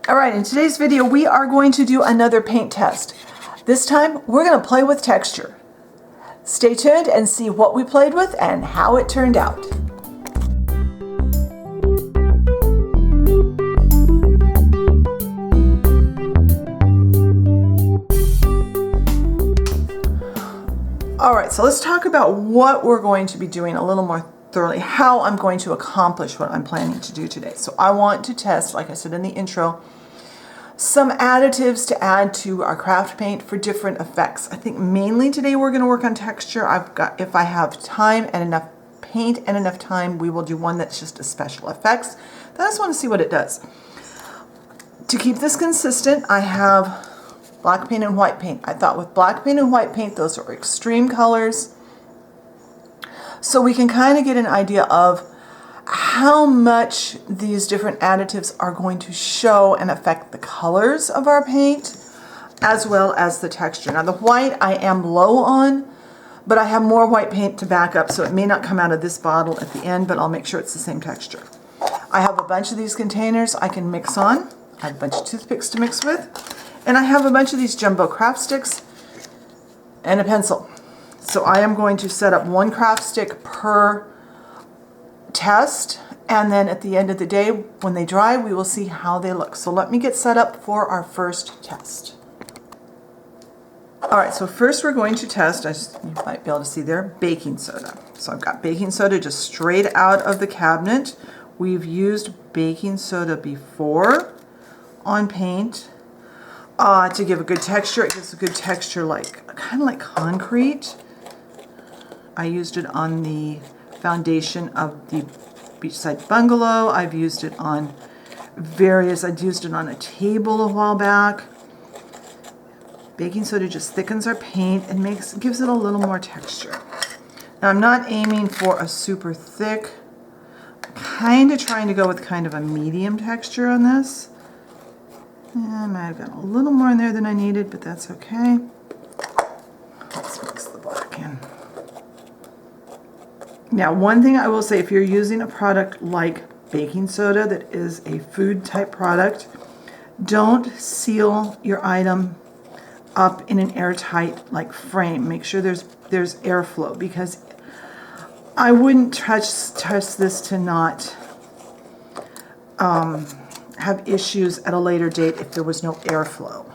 All right, in today's video, we are going to do another paint test. This time, we're going to play with texture. Stay tuned and see what we played with and how it turned out. All right, so let's talk about what we're going to be doing a little more thoroughly, how I'm going to accomplish what I'm planning to do today. So I want to test, like I said in the intro, some additives to add to our craft paint for different effects. I think mainly today we're going to work on texture. If I have time and enough paint and enough time, we will do one that's just a special effects. Then I just want to see what it does. To keep this consistent, I have black paint and white paint. I thought with black paint and white paint, those are extreme colors. So we can kind of get an idea of how much these different additives are going to show and affect the colors of our paint, as well as the texture. Now the white I am low on, but I have more white paint to back up, so it may not come out of this bottle at the end, but I'll make sure it's the same texture. I have a bunch of these containers I can mix on. I have a bunch of toothpicks to mix with, and I have a bunch of these jumbo craft sticks and a pencil. So I am going to set up one craft stick per test, and then at the end of the day when they dry we will see how they look. So let me get set up for our first test. Alright, so first we're going to test, you might be able to see there, baking soda. So I've got baking soda just straight out of the cabinet. We've used baking soda before on paint to give a good texture. It gives a good texture, like kind of like concrete. I used it on the foundation of the beachside bungalow. I've used it on I'd used it on a table a while back. Baking soda just thickens our paint and gives it a little more texture. Now I'm not aiming for a super thick, I'm kind of trying to go with kind of a medium texture on this. And I might have gotten a little more in there than I needed, but that's okay. Let's mix the black in. Now, one thing I will say, if you're using a product like baking soda that is a food type product, don't seal your item up in an airtight like frame. Make sure there's airflow, because I wouldn't touch this to not have issues at a later date if there was no airflow.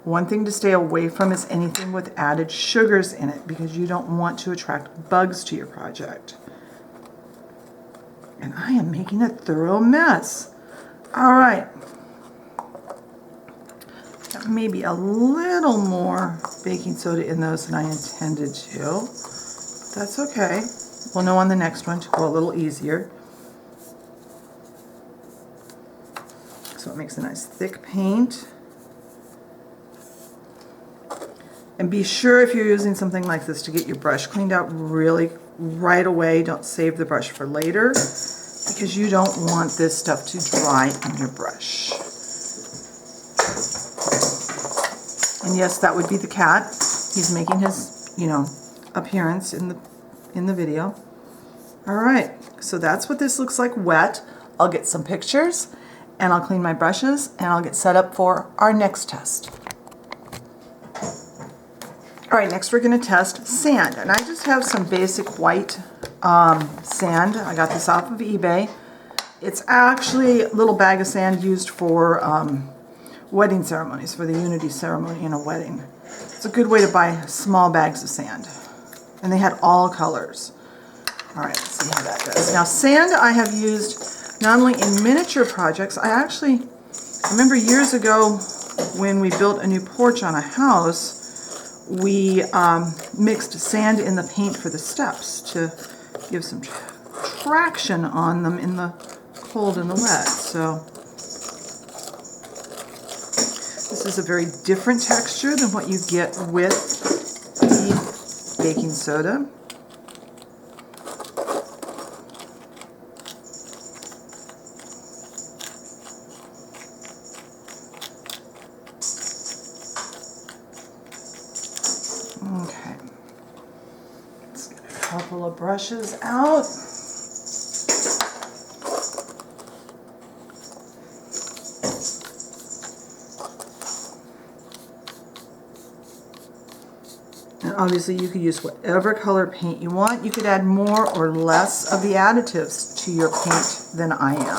One thing to stay away from is anything with added sugars in it, because you don't want to attract bugs to your project. And I am making a thorough mess. All right. Maybe a little more baking soda in those than I intended to. That's okay. We'll know on the next one to go a little easier. So it makes a nice thick paint. And be sure, if you're using something like this, to get your brush cleaned out really right away. Don't save the brush for later, because you don't want this stuff to dry on your brush. And yes, that would be the cat. He's making his, appearance in the video. All right, so that's what this looks like wet. I'll get some pictures, and I'll clean my brushes, and I'll get set up for our next test. All right, next we're going to test sand, and I just have some basic white sand. I got this off of eBay. It's actually a little bag of sand used for wedding ceremonies, for the unity ceremony in a wedding. It's a good way to buy small bags of sand, and they had all colors. All right, let's see how that does. Now, sand I have used not only in miniature projects. I remember years ago when we built a new porch on a house, we mixed sand in the paint for the steps to give some traction on them in the cold and the wet. So this is a very different texture than what you get with the baking soda. Okay, let's get a couple of brushes out. obviously you could use whatever color paint you want. You could add more or less of the additives to your paint than I am.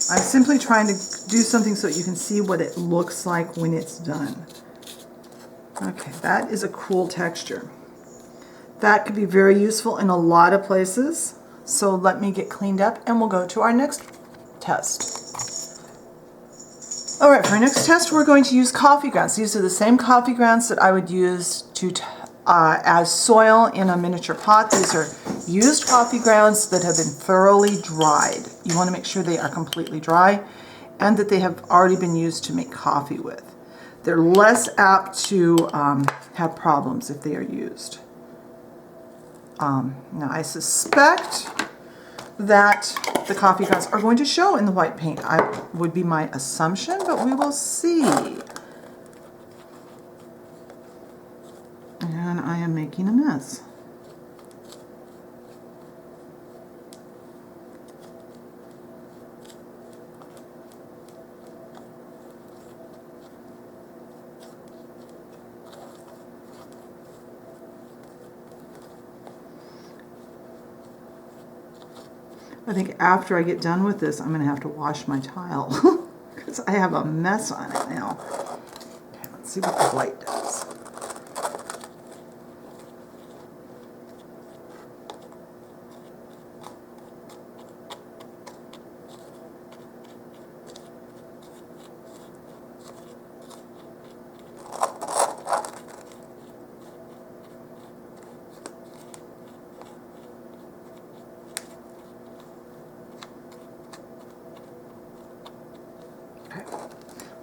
I'm simply trying to do something so that you can see what it looks like when it's done. Okay, that is a cool texture. That could be very useful in a lot of places. So let me get cleaned up and we'll go to our next test. All right, for our next test, we're going to use coffee grounds. These are the same coffee grounds that I would use to as soil in a miniature pot. These are used coffee grounds that have been thoroughly dried. You want to make sure they are completely dry and that they have already been used to make coffee with. They're less apt to have problems if they are used. Now I suspect that the coffee grounds are going to show in the white paint. Would be my assumption, but we will see. And I am making a mess. I think after I get done with this, I'm going to have to wash my tile because I have a mess on it now. Okay, let's see what the white does.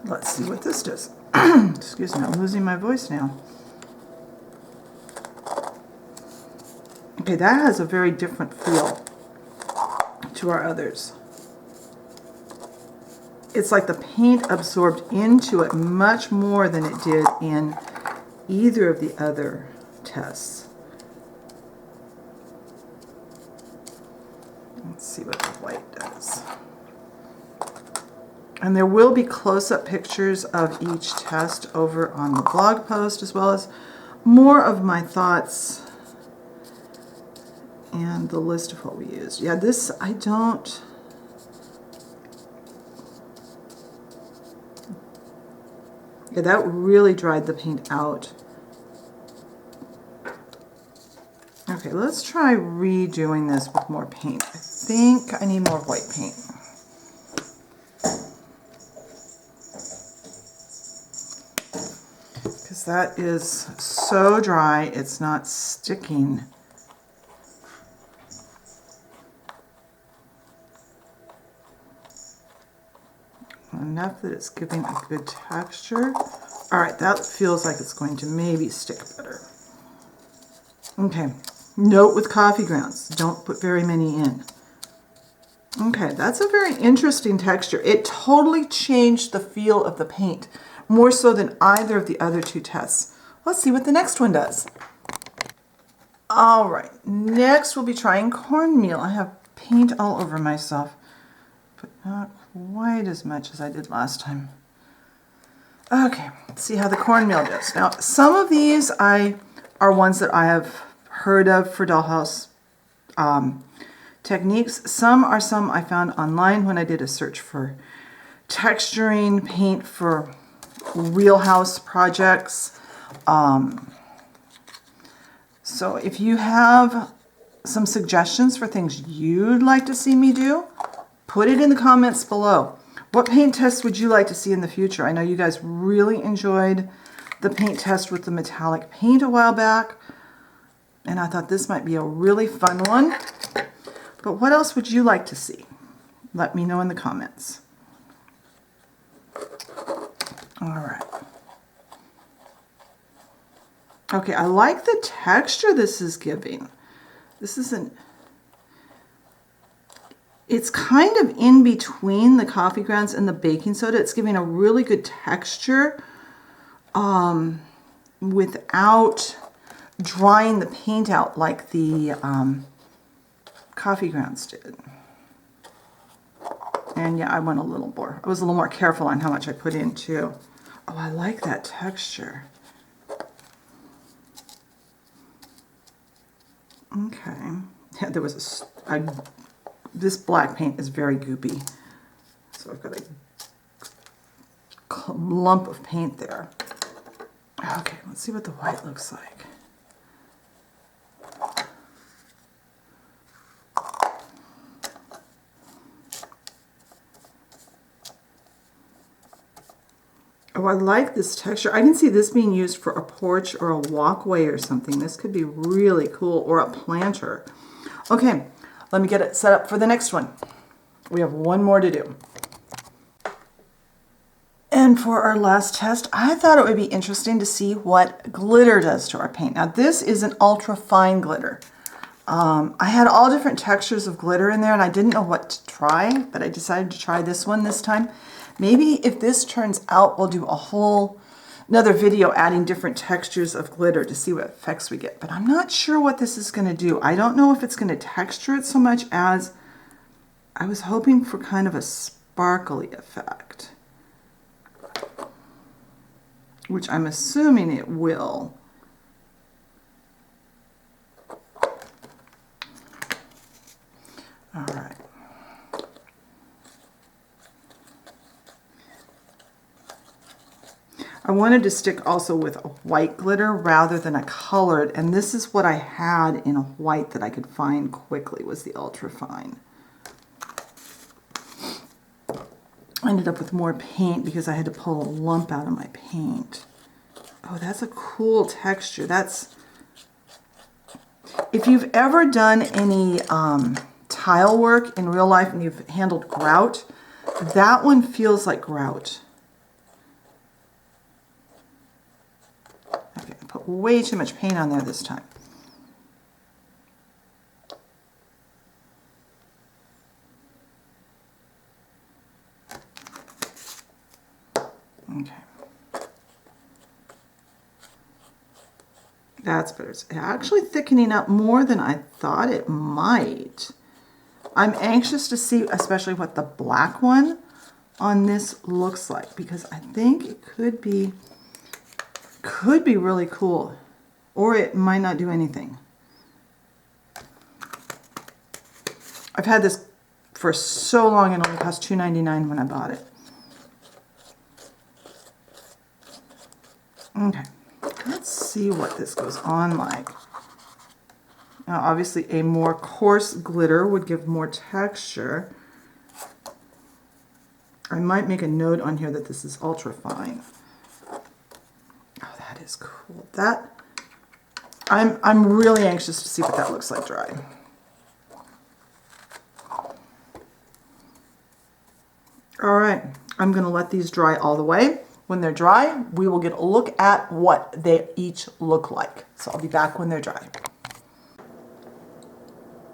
Let's see what this does. Excuse me, I'm losing my voice now. Okay, that has a very different feel to our others. It's like the paint absorbed into it much more than it did in either of the other tests. Let's see what the white does. And there will be close-up pictures of each test over on the blog post, as well as more of my thoughts and the list of what we used. Yeah, this I don't... Yeah, that really dried the paint out. Okay, let's try redoing this with more paint. I think I need more white paint. Because that is so dry, it's not sticking. Enough that it's giving a good texture. All right, that feels like it's going to maybe stick better. Okay, note with coffee grounds, don't put very many in. Okay, that's a very interesting texture. It totally changed the feel of the paint, more so than either of the other two tests. Let's see what the next one does. All right, next we'll be trying cornmeal. I have paint all over myself, but not quite as much as I did last time. Okay, let's see how the cornmeal does. Now, some of these are ones that I have heard of for Dollhouse techniques. Some are some I found online when I did a search for texturing paint for real house projects. So if you have some suggestions for things you'd like to see me do, put it in the comments below. What paint tests would you like to see in the future? I know you guys really enjoyed the paint test with the metallic paint a while back, and I thought this might be a really fun one. But what else would you like to see? Let me know in the comments. All right. Okay, I like the texture this is giving. This isn't... It's kind of in between the coffee grounds and the baking soda. It's giving a really good texture without drying the paint out like the coffee grounds did. And yeah, I was a little more careful on how much I put in too. Oh, I like that texture. Okay. Yeah, there was this black paint is very goopy. So I've got a lump of paint there. Okay, let's see what the white looks like. Oh, I like this texture. I can see this being used for a porch or a walkway or something. This could be really cool, or a planter. Okay, let me get it set up for the next one. We have one more to do. And for our last test, I thought it would be interesting to see what glitter does to our paint. Now this is an ultra fine glitter. I had all different textures of glitter in there and I didn't know what to try, but I decided to try this one this time. Maybe if this turns out, we'll do another video adding different textures of glitter to see what effects we get. But I'm not sure what this is going to do. I don't know if it's going to texture it so much as I was hoping for kind of a sparkly effect, which I'm assuming it will. All right. I wanted to stick also with a white glitter rather than a colored, and this is what I had in a white that I could find quickly, was the ultra fine. I ended up with more paint because I had to pull a lump out of my paint. Oh, that's a cool texture. If you've ever done any tile work in real life and you've handled grout, that one feels like grout. Okay, I put way too much paint on there this time. Okay. That's better. It's actually thickening up more than I thought it might. I'm anxious to see especially what the black one on this looks like, because I think it could be really cool, or it might not do anything. I've had this for so long, it only cost $2.99 when I bought it. Okay, let's see what this goes on like. Now obviously a more coarse glitter would give more texture. I might make a note on here that this is ultra fine. Oh, that is cool. I'm really anxious to see what that looks like dry. All right, I'm gonna let these dry all the way. When they're dry, we will get a look at what they each look like. So I'll be back when they're dry.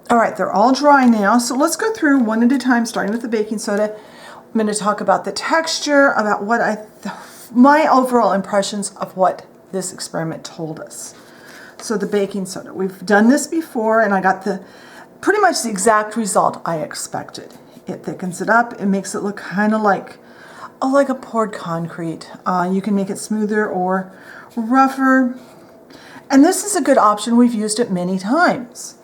All right, they're all dry now. So let's go through one at a time, starting with the baking soda. I'm going to talk about the texture, about what my overall impressions of what this experiment told us. So the baking soda, we've done this before and I got pretty much the exact result I expected. It thickens it up, it makes it look kind of like a poured concrete. You can make it smoother or rougher. And this is a good option. We've used it many times.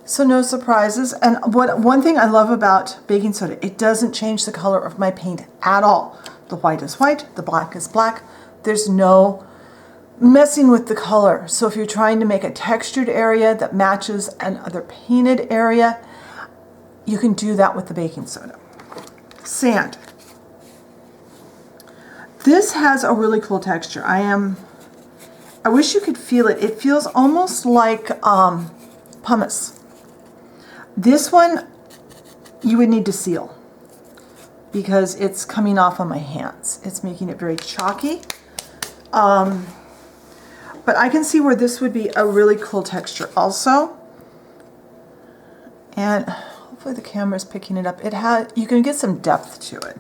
So no surprises. And one thing I love about baking soda, it doesn't change the color of my paint at all. The white is white, the black is black. There's no messing with the color. So if you're trying to make a textured area that matches another painted area, you can do that with the baking soda. Sand. This has a really cool texture. I wish you could feel it. It feels almost like pumice. This one, you would need to seal because it's coming off on my hands. It's making it very chalky. But I can see where this would be a really cool texture also. And hopefully the camera's picking it up. You can get some depth to it.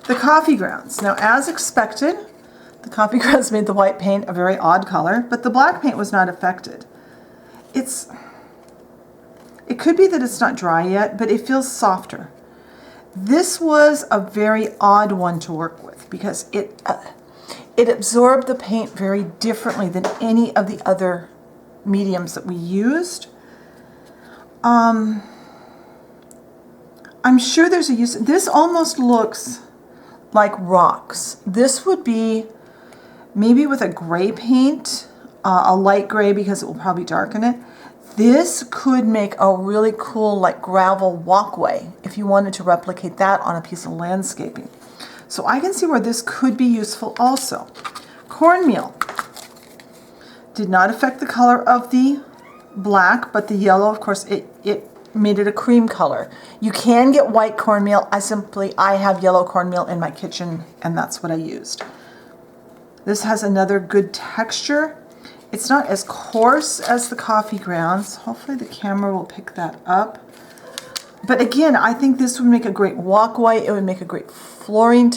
The coffee grounds. Now, as expected, the coffee grounds made the white paint a very odd color, but the black paint was not affected. It could be that it's not dry yet, but it feels softer. This was a very odd one to work with because it absorbed the paint very differently than any of the other mediums that we used. I'm sure there's a use. This almost looks like rocks. This would be maybe with a gray paint, a light gray because it will probably darken it. This could make a really cool like gravel walkway if you wanted to replicate that on a piece of landscaping. So I can see where this could be useful also. Cornmeal did not affect the color of the black, but the yellow, of course, it made it a cream color. You can get white cornmeal. I have yellow cornmeal in my kitchen, and that's what I used. This has another good texture. It's not as coarse as the coffee grounds. Hopefully the camera will pick that up. But again, I think this would make a great walkway. It would make a great flooring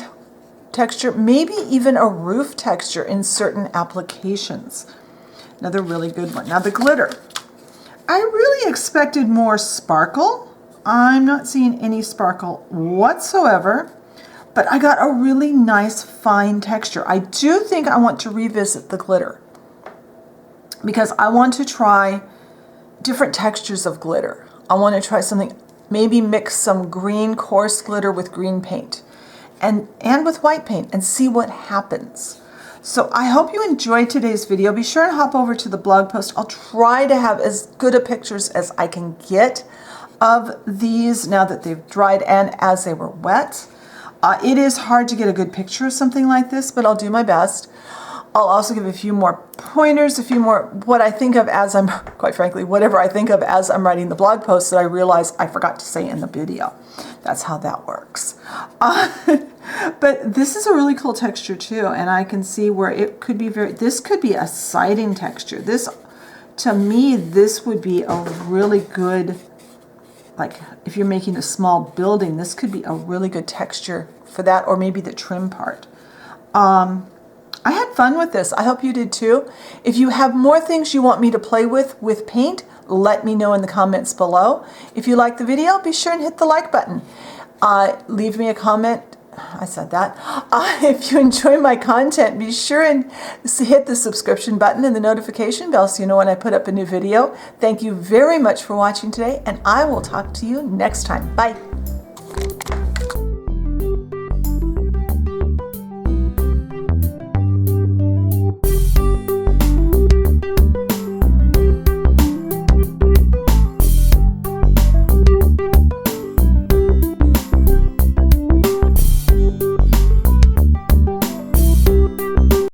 texture, maybe even a roof texture in certain applications. Another really good one. Now the glitter. I really expected more sparkle. I'm not seeing any sparkle whatsoever, but I got a really nice fine texture. I do think I want to revisit the glitter because I want to try different textures of glitter. I want to try something, maybe mix some green coarse glitter with green paint and with white paint and see what happens. So I hope you enjoyed today's video. Be sure and hop over to the blog post. I'll try to have as good a pictures as I can get of these now that they've dried and as they were wet. It is hard to get a good picture of something like this, but I'll do my best. I'll also give a few more pointers, a few more what I think of as I'm, quite frankly, whatever I think of as I'm writing the blog post that I realize I forgot to say in the video. That's how that works. But this is a really cool texture too, and I can see where it could be this could be a siding texture. This, to me, this would be a really good, like if you're making a small building, this could be a really good texture for that, or maybe the trim part. I had fun with this. I hope you did too. If you have more things you want me to play with paint, let me know in the comments below. If you like the video, be sure and hit the like button. Leave me a comment. I said that. If you enjoy my content, be sure and hit the subscription button and the notification bell so you know when I put up a new video. Thank you very much for watching today, and I will talk to you next time. Bye.